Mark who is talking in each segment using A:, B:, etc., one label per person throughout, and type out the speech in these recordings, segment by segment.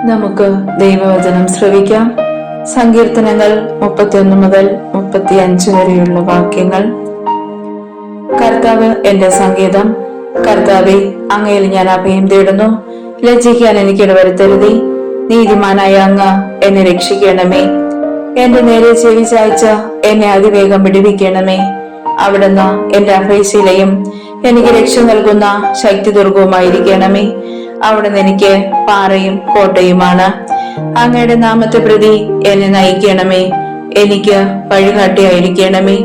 A: നമുക്ക് ദൈവവചനം ശ്രവിക്കാം. സങ്കീർത്തനങ്ങൾ 31 മുതൽ 35 വരെയുള്ള വാക്യങ്ങൾ. കർത്താവ് എന്റെ സംഗീതം. കർത്താവെ, അങ്ങയിൽ ഞാൻ അഭയം തേടുന്നു. ലജ്ജിക്കാൻ എനിക്കിട വരുത്തരുതേ. നീതിമാനായ അങ്ങ് എന്നെ രക്ഷിക്കണമേ. എന്റെ നേരെ ചെവി ചായ്ച്ച എന്നെ അതിവേഗം വിടുവിക്കണമേ. അവിടുന്ന് എന്റെ അഭയശീലയും എനിക്ക് രക്ഷ നൽകുന്ന ശക്തി ദുർഗവുമായിരിക്കണമേ. അവിടുന്ന് എനിക്ക് പാറയും കോട്ടയുമാണ്. അങ്ങയുടെ നാമത്തെ പ്രതി എന്നെ നയിക്കണമേ. എനിക്ക് വഴികാട്ടിയായിരിക്കണമേ.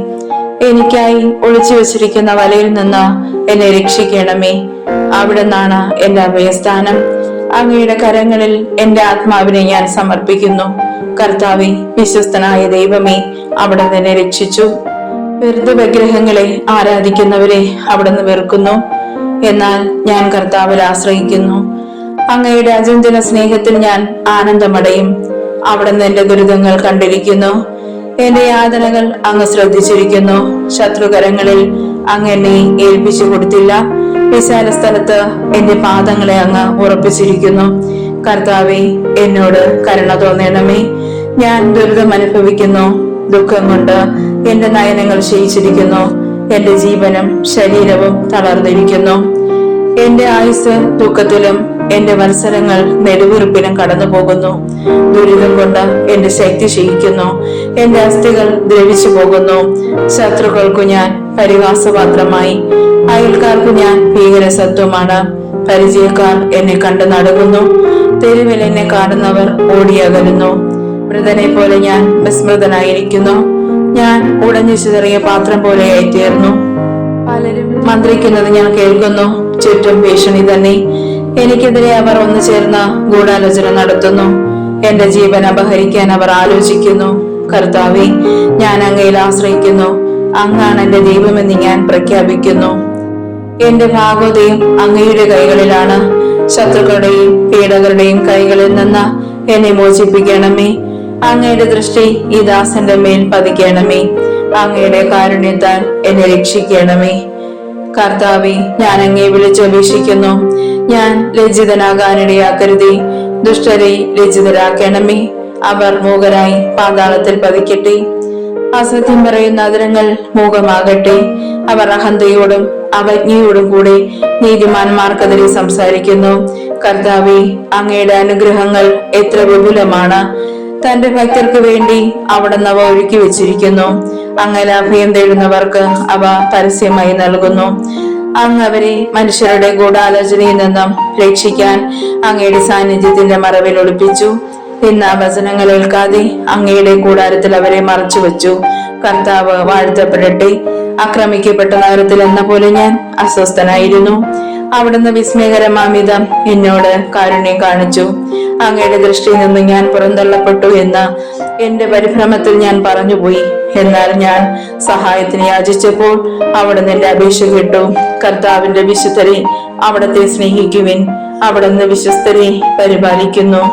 A: എനിക്കായി ഒളിച്ചു വച്ചിരിക്കുന്ന വലയിൽ നിന്ന് എന്നെ രക്ഷിക്കണമേ. അവിടുന്നാണ് എന്റെ അഭയസ്ഥാനം. അങ്ങയുടെ കരങ്ങളിൽ എന്റെ ആത്മാവിനെ ഞാൻ സമർപ്പിക്കുന്നു. കർത്താവേ, വിശ്വസ്തനായ ദൈവമേ, അവിടുന്ന് എന്നെ രക്ഷിച്ചു. വെറുതെ വിഗ്രഹങ്ങളെ ആരാധിക്കുന്നവരെ അവിടുന്ന് വെറുക്കുന്നു. എന്നാൽ ഞാൻ കർത്താവിൽ ആശ്രയിക്കുന്നു. അങ്ങയുടെ അചഞ്ചല സ്നേഹത്തിൽ ഞാൻ ആനന്ദമടയും. അവിടുന്ന് എന്റെ ദുരിതങ്ങൾ കണ്ടിരിക്കുന്നു. എന്റെ യാതനകൾ അങ്ങ് ശ്രദ്ധിച്ചിരിക്കുന്നു. ശത്രുകരങ്ങളിൽ അങ്ങ് എന്നെ ഏൽപ്പിച്ചു കൊടുത്തില്ല. വിശാല സ്ഥലത്ത് എന്റെ പാദങ്ങളെ അങ്ങ് ഉറപ്പിച്ചിരിക്കുന്നു. കർത്താവെ, എന്നോട് കരുണ തോന്നണമേ. ഞാൻ ദുരിതം അനുഭവിക്കുന്നു. ദുഃഖം കൊണ്ട് എന്റെ നയനങ്ങൾ ക്ഷയിച്ചിരിക്കുന്നു. എന്റെ ജീവനും ശരീരവും തളർന്നിരിക്കുന്നു. എന്റെ ആയുസ് ദുഃഖത്തിലും എന്റെ മത്സരങ്ങൾ നെടുവീർപ്പിലും കടന്നു പോകുന്നു. ദുരിതം കൊണ്ട് എന്റെ ശക്തി ക്ഷയിക്കുന്നു. എന്റെ അസ്ഥികൾ ദ്രവിച്ചു പോകുന്നു. ശത്രുക്കൾക്കു ഞാൻ പരിഹാസപാത്രമായി. അയൽക്കാർക്കു ഞാൻ ഭീകരസത്വമാണ്. പരിചയക്കാർ എന്നെ കണ്ടു നടുങ്ങുന്നു. തെരുവിൽ എന്നെ കാണുന്നവർ ഓടിയകലുന്നു. മൃതനെ പോലെ ഞാൻ വിസ്മൃതനായിരിക്കുന്നു. ഞാൻ ഉടഞ്ഞു ചിതറിയ പാത്രം പോലെയായി തീർന്നു. പലരും മന്ത്രിക്കുന്നത് ഞാൻ കേൾക്കുന്നു. ചുറ്റും ഭീഷണി തന്നെ. എനിക്കെതിരെ അവർ ഒന്നു ചേർന്ന് ഗൂഢാലോചന നടത്തുന്നു. എന്റെ ജീവൻ അപഹരിക്കാൻ അവർ ആലോചിക്കുന്നു. കർത്താവെ, ഞാൻ അങ്ങയിൽ ആശ്രയിക്കുന്നു. അങ്ങാണ് എന്റെ ദൈവമെന്ന് ഞാൻ പ്രഖ്യാപിക്കുന്നു. എന്റെ ഭാഗവതയും അങ്ങയുടെ കൈകളിലാണ്. ശത്രുക്കളുടെയും പീഡകരുടെയും കൈകളിൽ നിന്ന് എന്നെ മോചിപ്പിക്കണമേ. അങ്ങയുടെ ദൃഷ്ടി ഈ ദാസന്റെ മേൽ പതിക്കണമേ. അങ്ങയുടെ കാരുണ്യത്താൽ എന്നെ രക്ഷിക്കണമേ. കർത്താവെ, ഞാൻ അങ്ങയെ വിളിച്ചപേക്ഷിക്കുന്നു. ഞാൻ ലജ്ജിതനാകാനിടയാക്കരുതേ. ദുഷ്ടരെ ലജ്ജിതരാക്കണമേ. അവർ മൂകരായി പാതാളത്തിൽ പതിക്കട്ടെ. അസത്യം പറയുന്ന അതിരങ്ങൾ മൂകമാകട്ടെ. അവർ അഹന്തയോടും അവജ്ഞയോടും കൂടെ നീതിമാന്മാർക്കെതിരെ സംസാരിക്കുന്നു. കർത്താവെ, അങ്ങയുടെ അനുഗ്രഹങ്ങൾ എത്ര വിപുലമാണ്. തന്റെ ഭക്തർക്ക് വേണ്ടി അവിടുന്ന് അവ ഒഴുക്കി വെച്ചിരിക്കുന്നു. അങ്ങനെ അഭയം തേടുന്നവർക്ക് അവ പരസ്യമായി നൽകുന്നു. അങ്ങ് അവരെ മനുഷ്യരുടെ ഗൂഢാലോചനയിൽ നിന്നും രക്ഷിക്കാൻ അങ്ങയുടെ സാന്നിധ്യത്തിന്റെ മറവിൽ ഒളിപ്പിച്ചു. ഇന്ന് ആ വചനങ്ങൾ ഏൽക്കാതെ അങ്ങയുടെ കൂടാരത്തിൽ അവരെ മറച്ചു വെച്ചു. കർത്താവ് വാഴ്ത്തപ്പെടട്ടെ. ആക്രമിക്കപ്പെട്ട നഗരത്തിൽ എന്ന പോലെ ഞാൻ അസ്വസ്ഥനായിരുന്നു. അവിടുന്ന് വിസ്മയകരമാമിതം എന്നോട് കാരുണ്യം കാണിച്ചു. അങ്ങയുടെ ദൃഷ്ടിയിൽ നിന്ന് ഞാൻ പുറന്തള്ളപ്പെട്ടു എന്ന് എന്റെ പരിഭ്രമത്തിൽ ഞാൻ പറഞ്ഞുപോയി. എന്നാൽ ഞാൻ സഹായത്തിന് യാചിച്ചപ്പോൾ അവിടുന്ന് എന്റെ അപേക്ഷ കേട്ടു. കർത്താവിന്റെ വിശുദ്ധരെ അവിടത്തെ സ്നേഹിക്കുവിൻ. അവിടുന്ന് വിശ്വസ്തരെ പരിപാലിക്കുന്നു.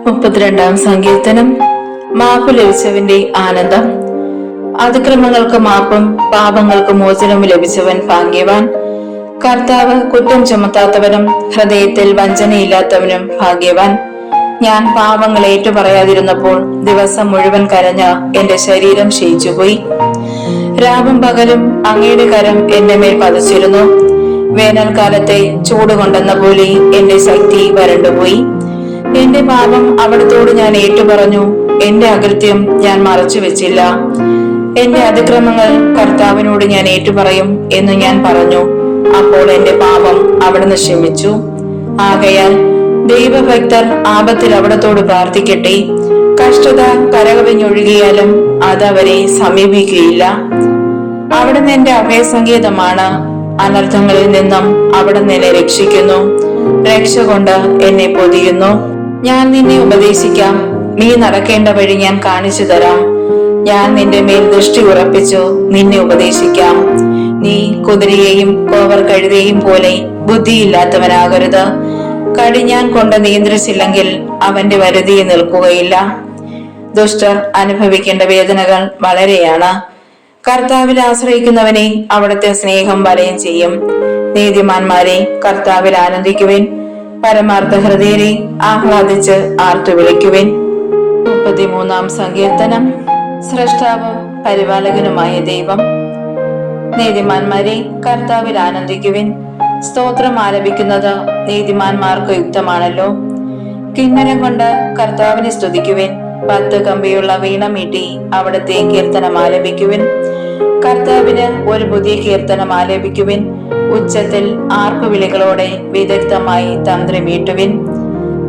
A: 32-ാം സങ്കീർത്തനം. മാപ്പ് ലഭിച്ചവന്റെ ആനന്ദം. അതിക്രമങ്ങൾക്ക് മാപ്പും പാപങ്ങൾക്ക് മോചനവും ലഭിച്ചവൻ ഭാഗ്യവാൻ. കർത്താവ് കുറ്റം ചുമത്താത്തവനും ഹൃദയത്തിൽ വഞ്ചനയില്ലാത്തവനും ഭാഗ്യവാൻ. ഞാൻ പാപങ്ങൾ ഏറ്റുപറയാതിരുന്നപ്പോൾ ദിവസം മുഴുവൻ കരഞ്ഞ എന്റെ ശരീരം ക്ഷയിച്ചുപോയി. രാവും പകലും അങ്ങയുടെ കരം എന്റെ മേൽ പതിച്ചിരുന്നു. വേനൽക്കാലത്തെ ചൂട് കൊണ്ടെന്ന പോലെ എന്റെ ശക്തി വരണ്ടുപോയി. എന്റെ പാപം അവിടുത്തോട് ഞാൻ ഏറ്റുപറഞ്ഞു. എന്റെ അകൃത്യം ഞാൻ മറച്ചു വെച്ചില്ല. എന്റെ അതിക്രമങ്ങൾ കർത്താവിനോട് ഞാൻ ഏറ്റുപറയും എന്ന് ഞാൻ പറഞ്ഞു. അപ്പോൾ എന്റെ പാപം അവിടുന്ന് ക്ഷമിച്ചു. ആകയാൽ ദൈവഭക്തർ ആപത്തിൽ അവിടത്തോട് പ്രാർത്ഥിക്കട്ടെ. കഷ്ടത കരകവിഞ്ഞൊഴുകിയാലും അതവരെ സമീപിക്കുകയില്ല. അവിടുന്ന് എന്റെ അഭയസങ്കേതമാണ്. അനർത്ഥങ്ങളിൽ നിന്നും അവിടുന്ന് എന്നെ രക്ഷിക്കുന്നു. രക്ഷ കൊണ്ട് എന്നെ പൊതിയുന്നു. ഞാൻ നിന്നെ ഉപദേശിക്കാം. നീ നടക്കേണ്ട വഴി ഞാൻ കാണിച്ചു തരാം. ഞാൻ നിന്റെ മേൽ ദൃഷ്ടി ഉറപ്പിച്ചു നിന്നെ ഉപദേശിക്കാം. നീ കുതിരയെയും കോവർ കഴുതയെയും പോലെ ബുദ്ധിയില്ലാത്തവനാകരുത്. കടിഞ്ഞാൻ കൊണ്ട് നിയന്ത്രിച്ചില്ലെങ്കിൽ അവന്റെ വരുതിയിൽ നിൽക്കുകയില്ല. ദുഷ്ടർ അനുഭവിക്കേണ്ട വേദനകൾ വളരെയാണ്. കർത്താവിൽ ആശ്രയിക്കുന്നവനെ അവിടുത്തെ സ്നേഹം വലയം ചെയ്യും. നീതിമാന്മാരെ, കർത്താവിൽ ആനന്ദിക്കുവിൻ. പരമാർത്ഥ ഹൃദയരെ ആഹ്ലാദിച്ച് ആർത്തു വിളിക്കുവിൻ. 33 സങ്കീർത്തനം. സ്രഷ്ടാവും പരിപാലകനുമായ ദൈവം. നീതിമാന്മാരെ കർത്താവിൽ ആനന്ദിക്കുവിൻ. സ്തോത്രം ആലപിക്കുന്നത് നീതിമാന്മാർക്ക് യുക്തമാണല്ലോ. കിന്നരം കൊണ്ട് കർത്താവിനെ സ്തുതിക്കുവിൻ. 10 കമ്പിയുള്ള വീണ മീട്ടി അവിടുത്തെ കീർത്തനം ആലപിക്കുവിൻ. കർത്താവിന് ഒരു പുതിയ കീർത്തനം ആലപിക്കുവിൻ. ഉച്ചത്തിൽ ആർപ്പുവിളികളോടെ വിദഗ്ധമായി തന്ത്രി മീട്ടുവിൻ.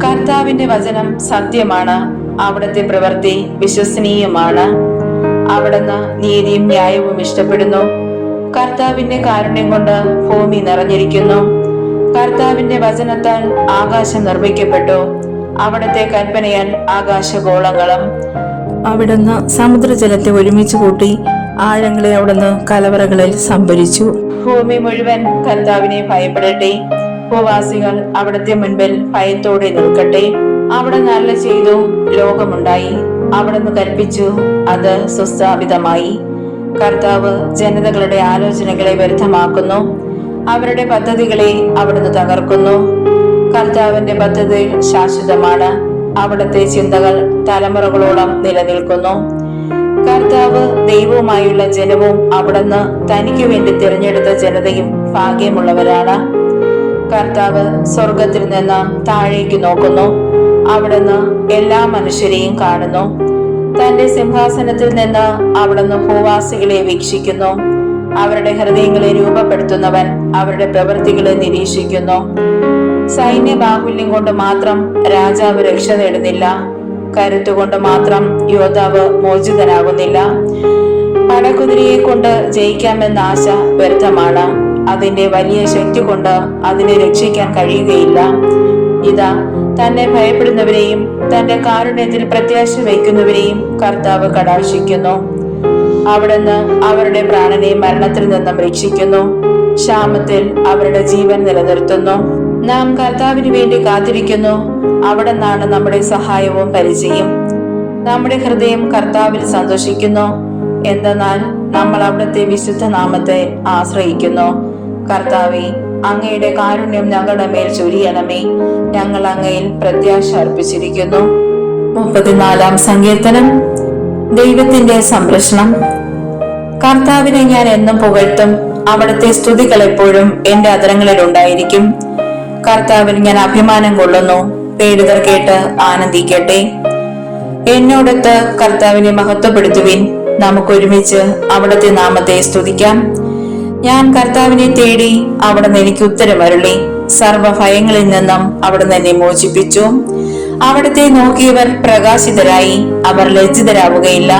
A: കർത്താവിന്റെ വചനം സത്യമാണ്, അവിടുത്തെ പ്രവൃത്തി വിശ്വസനീയമാണ്. അവിടുന്ന് നീതിയും ന്യായവും ഇഷ്ടപ്പെടുന്നു. കർത്താവിന്റെ കാരുണ്യം കൊണ്ട് ഭൂമി നിറഞ്ഞിരിക്കുന്നു. കർത്താവിന്റെ വചനത്താൽ ആകാശം നിർമ്മിക്കപ്പെട്ടു. അവിടുത്തെ കൽപ്പനയാൽ ആകാശഗോളങ്ങളും. അവിടുന്ന് സമുദ്രജലത്തെ ഒരുമിച്ച് കൂട്ടി, ആഴങ്ങളെ അവിടുന്ന് കലവറകളിൽ സംഭരിച്ചു. ഭൂമി മുഴുവൻ കർത്താവിനെ ഭയപ്പെടട്ടെ. ഭൂവാസികൾ അവിടുത്തെ മുൻപിൽ ഭയത്തോടെ നിൽക്കട്ടെ. അവിടുന്ന് അരുളി ചെയ്തു, ലോകമുണ്ടായി. അവിടുന്ന് കൽപ്പിച്ചു, അത് സുസ്ഥാപിതമായി. കർത്താവ് ജനതകളുടെ ആലോചനകളെ വ്യർത്ഥമാക്കുന്നു. അവരുടെ പദ്ധതികളെ അവിടുന്ന് തകർക്കുന്നു. കർത്താവിന്റെ പദ്ധതി ശാശ്വതമാണ്. അവിടുത്തെ ചിന്തകൾ തലമുറകളോളം നിലനിൽക്കുന്നു. കർത്താവ് ദൈവവുമായുള്ള ജനവും അവിടുന്ന് തനിക്ക് വേണ്ടി തിരഞ്ഞെടുത്ത ജനതയും ഭാഗ്യമുള്ളവരാണ്. കർത്താവ് സ്വർഗത്തിൽ നിന്ന് താഴേക്ക് നോക്കുന്നു. അവിടുന്ന് എല്ലാ മനുഷ്യരെയും കാണുന്നു. തന്റെ സിംഹാസനത്തിൽ നിന്ന് അവിടുന്ന് ഭൂവാസികളെ വീക്ഷിക്കുന്നു. അവരുടെ ഹൃദയങ്ങളെ രൂപപ്പെടുത്തുന്നവൻ അവരുടെ പ്രവൃത്തികളെ നിരീക്ഷിക്കുന്നു. സൈന്യ ബാഹുല്യം കൊണ്ട് മാത്രം രാജാവ് രക്ഷ നേടുന്നില്ല. കരുത്തുകൊണ്ട് മാത്രം യോദ്ധാവ് മോചിതനാകുന്നില്ല. പടക്കുതിരയെ കൊണ്ട് ജയിക്കാമെന്ന ആശ വ്യർത്ഥമാണ്. അതിന്റെ വലിയ ശക്തി കൊണ്ട് അതിനെ രക്ഷിക്കാൻ കഴിയുകയില്ല. ഇതാ, തന്നെ ഭയപ്പെടുന്നവരെയും തന്റെ കാരുണ്യത്തിൽ പ്രത്യാശ വയ്ക്കുന്നവരെയും കർത്താവ് കടാക്ഷിക്കുന്നു. അവിടുന്ന് അവരുടെ പ്രാണനെ മരണത്തിൽ നിന്നും രക്ഷിക്കുന്നു. ക്ഷാമത്തിൽ അവരുടെ ജീവൻ നിലനിർത്തുന്നു. നാം കർത്താവിന് വേണ്ടി കാത്തിരിക്കുന്നു. അവിടുന്നാണ് നമ്മുടെ സഹായവും പരിചയം. നമ്മുടെ ഹൃദയം കർത്താവിൽ സന്തോഷിക്കുന്നു. എന്തെന്നാൽ നമ്മൾ അവിടുത്തെ വിശുദ്ധ നാമത്തെ ആശ്രയിക്കുന്നു. കർത്താവേ, അങ്ങയുടെ കാരുണ്യം ഞങ്ങളുടെ മേൽ ചൊരിയണമേ. ഞങ്ങൾ അങ്ങയിൽ പ്രത്യാശ അർപ്പിച്ചിരിക്കുന്നു. 34 സങ്കീർത്തനം. ദൈവത്തിന്റെ സംരക്ഷണം. കർത്താവിനെ ഞാൻ എന്നും പുകഴ്ത്തും. അവിടുത്തെ സ്തുതികൾ എപ്പോഴും എന്റെ അധരങ്ങളിൽ ഉണ്ടായിരിക്കും. കർത്താവിൽ ഞാൻ അഭിമാനം കൊള്ളുന്നു. പേടിതർ കേട്ട് ആനന്ദിക്കട്ടെ. എന്നോടൊത്ത് കർത്താവിനെ മഹത്വപ്പെടുത്തുവിൻ. നമുക്കൊരുമിച്ച് അവിടുത്തെ നാമത്തെ സ്തുതിക്കാം. ഞാൻ കർത്താവിനെ തേടി, അവിടുന്ന് എനിക്ക് ഉത്തരമരുളി. സർവഭയങ്ങളിൽ നിന്നും അവിടുന്ന് എന്നെ മോചിപ്പിച്ചു. അവിടുത്തെ നോക്കിയവർ പ്രകാശിതരായി, അവർ ലജ്ജിതരാവുകയില്ല.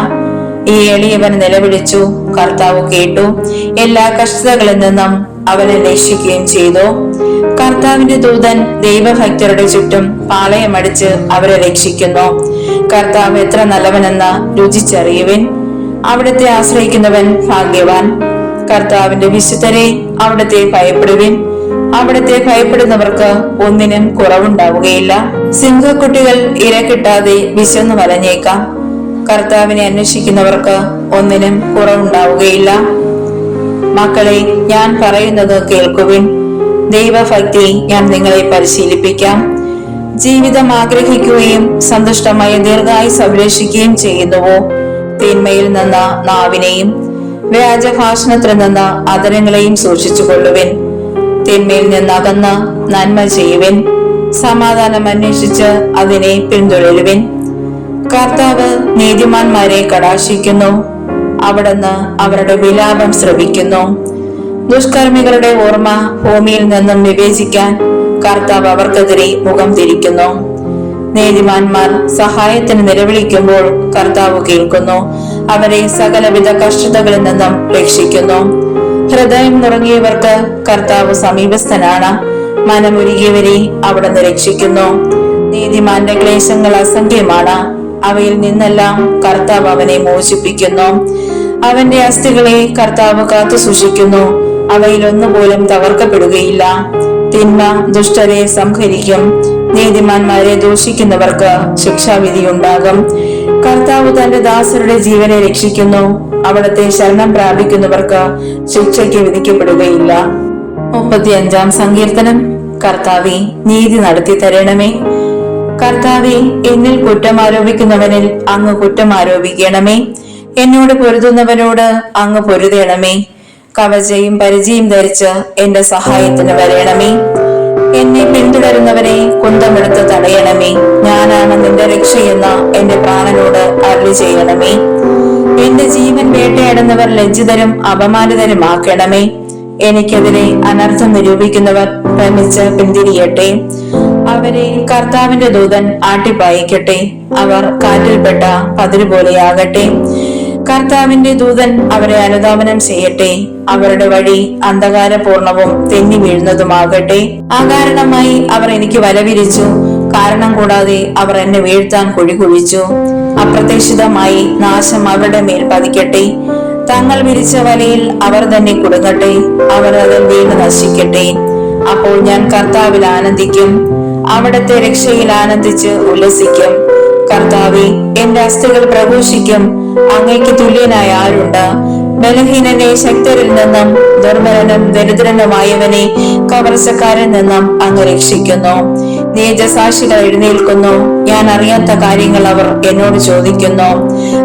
A: ഈ എളിയവൻ നിലവിളിച്ചു, കർത്താവ് കേട്ടു. എല്ലാ കഷ്ടതകളിൽ നിന്നും അവനെ രക്ഷിക്കുകയും ചെയ്തു. കർത്താവിന്റെ ദൂതൻ ദൈവഭക്തരുടെ ചുറ്റും പാളയമടിച്ച് അവരെ രക്ഷിക്കുന്നു. കർത്താവ് എത്ര നല്ലവനെന്ന് രുചിച്ചറിയുവിൻ. അവിടുത്തെ ആശ്രയിക്കുന്നവൻ ഭാഗ്യവാൻ. കർത്താവിന്റെ വിശുദ്ധരെ അവിടുത്തെ ഭയപ്പെടുവിൻ. അവിടുത്തെ ഭയപ്പെടുന്നവർക്ക് ഒന്നിനും കുറവുണ്ടാവുകയില്ല. സിംഹക്കുട്ടികൾ ഇര കിട്ടാതെ വിശന്നു വലഞ്ഞേക്കാം. കർത്താവിനെ അന്വേഷിക്കുന്നവർക്ക് ഒന്നിനും കുറവുണ്ടാവുകയില്ല. മക്കളെ, ഞാൻ പറയുന്നത് കേൾക്കുവിൻ. ദൈവഭക്തി ഞാൻ നിങ്ങളെ പരിശീലിപ്പിക്കാം. ജീവിതം ആഗ്രഹിക്കുകയും സന്തുഷ്ടമായ ദീർഘായുസ് സംരക്ഷിക്കുകയും ചെയ്യുന്നുവോ? തിന്മയിൽ നിന്ന് നാവിനെയും വ്യാജഭാഷണത്തിൽ നിന്ന് അധരങ്ങളെയും സൂക്ഷിച്ചു കൊള്ളുവിൻ. തിന്മയിൽ നിന്ന് അകന്ന് നന്മ ചെയ്യുവിൻ. സമാധാനം അന്വേഷിച്ച് അതിനെ പിന്തുടരുവിൻ. കർത്താവ് നീതിമാന്മാരെ കടാക്ഷിക്കുന്നു. അവിടുന്ന് അവരുടെ വിലാപം ശ്രവിക്കുന്നു. ദുഷ്കർമ്മികളുടെ ഓർമ്മ ഭൂമിയിൽ നിന്നും വിവേചിക്കാൻ കർത്താവ് അവർക്കെതിരെ മുഖം തിരിക്കുന്നു. നീതിമാന്മാർ സഹായത്തിന് നിലവിളിക്കുമ്പോൾ കർത്താവ് കേൾക്കുന്നു. അവരെ സകലവിധ കഷ്ടതകളിൽ നിന്നും രക്ഷിക്കുന്നു. ഹൃദയം നുറങ്ങിയവർക്ക് കർത്താവ് സമീപസ്ഥനാണ്. മനമുരുകിയവരെ അവിടുന്ന് രക്ഷിക്കുന്നു. നീതിമാന്റെ ക്ലേശങ്ങൾ അസംഖ്യമാണ്. അവയിൽ നിന്നെല്ലാം കർത്താവ് അവനെ മോചിപ്പിക്കുന്നു. അവന്റെ അസ്ഥികളെ കർത്താവ് കാത്തു സൂക്ഷിക്കുന്നു. അവയിൽ ഒന്നുപോലും തകർക്കപ്പെടുകയില്ല. തിന്മ ദുഷ്ടരെ സംഹരിക്കും. നീതിമാന്മാരെ ദൂഷിക്കുന്നവർക്ക് ശിക്ഷാവിധിയുണ്ടാകും. കർത്താവ് തന്റെ ദാസരുടെ ജീവനെ രക്ഷിക്കുന്നു. അവിടുത്തെ ശരണം പ്രാപിക്കുന്നവർക്ക് ശിക്ഷയ്ക്ക് വിധിക്കപ്പെടുകയില്ല. 35 സങ്കീർത്തനം. കർത്താവേ, നീതി നടത്തി തരണമേ. കർത്താവേ, എന്നിൽ കുറ്റം ആരോപിക്കുന്നവനിൽ അങ്ങ് കുറ്റം ആരോപിക്കണമേ. എന്നോട് പൊരുതുന്നവനോട് അങ്ങ് പൊരുതണമേ. കവചയും പരിചയം ധരിച്ച് എന്റെ സഹായത്തിന് വരണമേ. എന്നെ പിന്തുടരുന്നവരെ കുന്തമെടുത്ത് തടയണമേ. ഞാനാണ് നിന്റെ രക്ഷയെന്ന് എന്റെ പ്രാണനോട് അരുളി ചെയ്യണമേ. എന്റെ ജീവൻ വേട്ടയാടുന്നവർ ലജ്ജിതരും അപമാനിതരുമാക്കണമേ. എനിക്കെതിരെ അനർത്ഥം നിരൂപിക്കുന്നവർ ഭ്രമിച്ച് പിന്തിരിയട്ടെ. അവരെ കർത്താവിന്റെ ദൂതൻ ആട്ടിപ്പായിക്കട്ടെ. അവർ കാറ്റിൽപ്പെട്ട പതിരു പോലെയാകട്ടെ. കർത്താവിന്റെ ദൂതൻ അവരെ അനുധാവനം ചെയ്യട്ടെ. അവരുടെ വഴി അന്ധകാരപൂർണവും തെന്നി വീഴുന്നതുമാകട്ടെ. അകാരണമായി അവർ എനിക്ക് വലവിരിച്ചു. കാരണം കൂടാതെ അവർ എന്നെ വീഴ്ത്താൻ കുഴി കുഴിച്ചു. അപ്രതീക്ഷിതമായി നാശം അവരുടെ മേൽ പതിക്കട്ടെ. തങ്ങൾ വിരിച്ച വലയിൽ അവർ തന്നെ കുടുങ്ങട്ടെ. അവർ അതിൽ വീണ് നശിക്കട്ടെ. അപ്പോൾ ഞാൻ കർത്താവിൽ ആനന്ദിക്കും, അവിടുത്തെ രക്ഷയിൽ ആനന്ദിച്ച് ഉല്ലസിക്കും. കർത്താവേ, എന്റെ അസ്ഥികൾ പ്രഘോഷിക്കും. അങ്ങയ്ക്ക് തുല്യനായ ആരുണ്ട്? ബലഹീനനെ ശക്തരിൽ നിന്നും ദുർബലനും ദരിദ്രനുമായവനെ കവർച്ചക്കാരിൽ നിന്നും അങ്ങ് രക്ഷിക്കുന്നു. നീചസാക്ഷികൾ എഴുന്നേൽക്കുന്നു. ഞാൻ അറിയാത്ത കാര്യങ്ങൾ അവർ എന്നോട് ചോദിക്കുന്നു.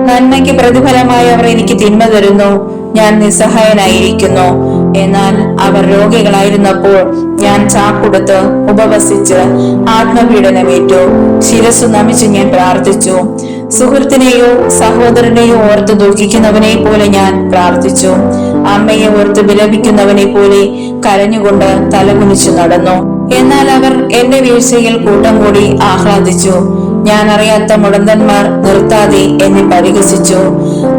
A: നന്മയ്ക്ക് പ്രതിഫലമായി അവർ എനിക്ക് തിന്മ തരുന്നു. ഞാൻ നിസ്സഹായനായിരിക്കുന്നു. എന്നാൽ അവർ രോഗികളായിരുന്നപ്പോൾ ഞാൻ ചാക്കുടുത്ത് ഉപവസിച്ച് ആത്മപീഡനമേറ്റു. ശിരസ്സു നമിച്ച് ഞാൻ പ്രാർത്ഥിച്ചു. സുഹൃത്തിനെയോ സഹോദരനെയോ ഓർത്ത് ദുഃഖിക്കുന്നവനെ പോലെ ഞാൻ പ്രാർത്ഥിച്ചു. അമ്മയെ ഓർത്ത് വിലപിക്കുന്നവനെ പോലെ കരഞ്ഞുകൊണ്ട് തലകുനിച്ചു നടന്നു. എന്നാൽ അവർ എന്റെ വീഴ്ചയിൽ കൂട്ടം കൂടി ആഹ്ലാദിച്ചു. ഞാൻ അറിയാത്ത മുടന്തന്മാർ നിർത്താതെ എന്നെ പരിഹസിച്ചു.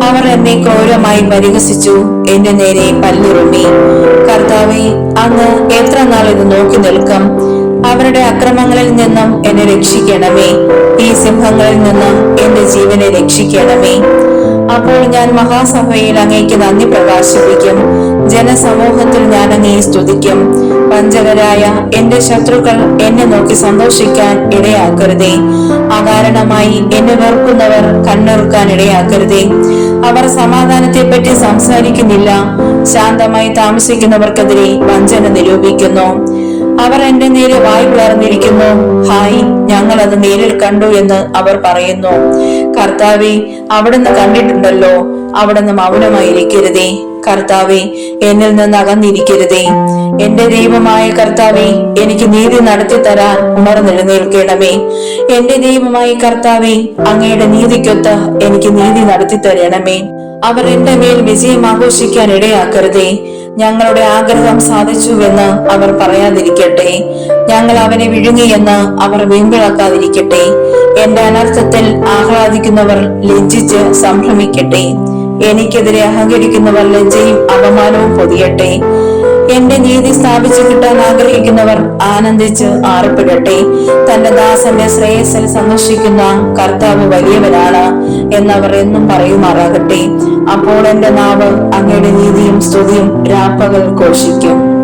A: അവർ എന്നെ ക്രൂരമായി പരിഹസിച്ചു, എന്റെ നേരെ പല്ലുറുമി. കർത്താവേ, അങ്ങ് എത്ര നാൾ ഇത് നോക്കി നിൽക്കും? അവരുടെ അക്രമങ്ങളിൽ നിന്നും എന്നെ രക്ഷിക്കണമേ. ഈ സിംഹങ്ങളിൽ നിന്നും എന്റെ ജീവനെ രക്ഷിക്കണമേ. അപ്പോൾ ഞാൻ മഹാസഭയിൽ അങ്ങേക്ക് നന്ദി പ്രകാശിപ്പിക്കും. ജനസമൂഹത്തിൽ ഞാൻ അങ്ങയെ സ്തുതിക്കും. വഞ്ചകരായ എന്റെ ശത്രുക്കൾ എന്നെ നോക്കി സന്തോഷിക്കാൻ ഇടയാക്കരുതേ. അകാരണമായി എന്നെ വെറുക്കുന്നവർ കണ്ണിറുക്കാൻ ഇടയാക്കരുതേ. അവർ സമാധാനത്തെ പറ്റി സംസാരിക്കുന്നില്ല. ശാന്തമായി താമസിക്കുന്നവർക്കെതിരെ വഞ്ചന നിരൂപിക്കുന്നു. അവർ എന്റെ നേരെ വായ് പിളർന്നിരിക്കുന്നു. ഹായ്, ഞങ്ങൾ അത് നേരിൽ കണ്ടു എന്ന് അവർ പറയുന്നു. കർത്താവേ, അവിടുന്ന് കണ്ടിട്ടുണ്ടല്ലോ. അവിടുന്ന് മൗനമായിരിക്കരുതേ. കർത്താവേ, എന്നിൽ നിന്ന് അകന്നിരിക്കരുതേ. എന്റെ ദൈവമായ കർത്താവേ, എനിക്ക് നീതി നടത്തി തരാൻ ഉണർന്നെഴുന്നേൽക്കണമേ. എന്റെ ദൈവമായ കർത്താവേ, അങ്ങയുടെ നീതിക്കൊത്ത് എനിക്ക് നീതി നടത്തി തരണമേ. അവർ എന്റെ മേൽ വിജയം ആഘോഷിക്കാൻ ഇടയാക്കരുതേ. ഞങ്ങളുടെ ആഗ്രഹം സാധിച്ചുവെന്ന് അവർ പറയാതിരിക്കട്ടെ. ഞങ്ങൾ അവനെ വിഴുങ്ങിയെന്ന് അവർ വീമ്പിളക്കാതിരിക്കട്ടെ. എന്റെ അനർത്ഥത്തിൽ ആഹ്ലാദിക്കുന്നവർ ലജ്ജിച്ച് സംഭ്രമിക്കട്ടെ. എനിക്കെതിരെ അഹങ്കരിക്കുന്നവർ ലജ്ജയും അപമാനവും പൊതിയട്ടെ. എന്റെ നീതി സ്ഥാപിച്ചു കിട്ടാൻ ആഗ്രഹിക്കുന്നവർ ആനന്ദിച്ച് ആർപ്പിടട്ടെ. തന്റെ ദാസന്റെ ശ്രേയസ്സിൽ സന്തോഷിക്കുന്ന കർത്താവ് വലിയവനാണ് എന്നവർ എന്നും പറയുമാറാകട്ടെ. അപ്പോൾ എന്റെ നാവ് അങ്ങയുടെ നീതിയും സ്തുതിയും രാപ്പകൽ ഘോഷിക്കും.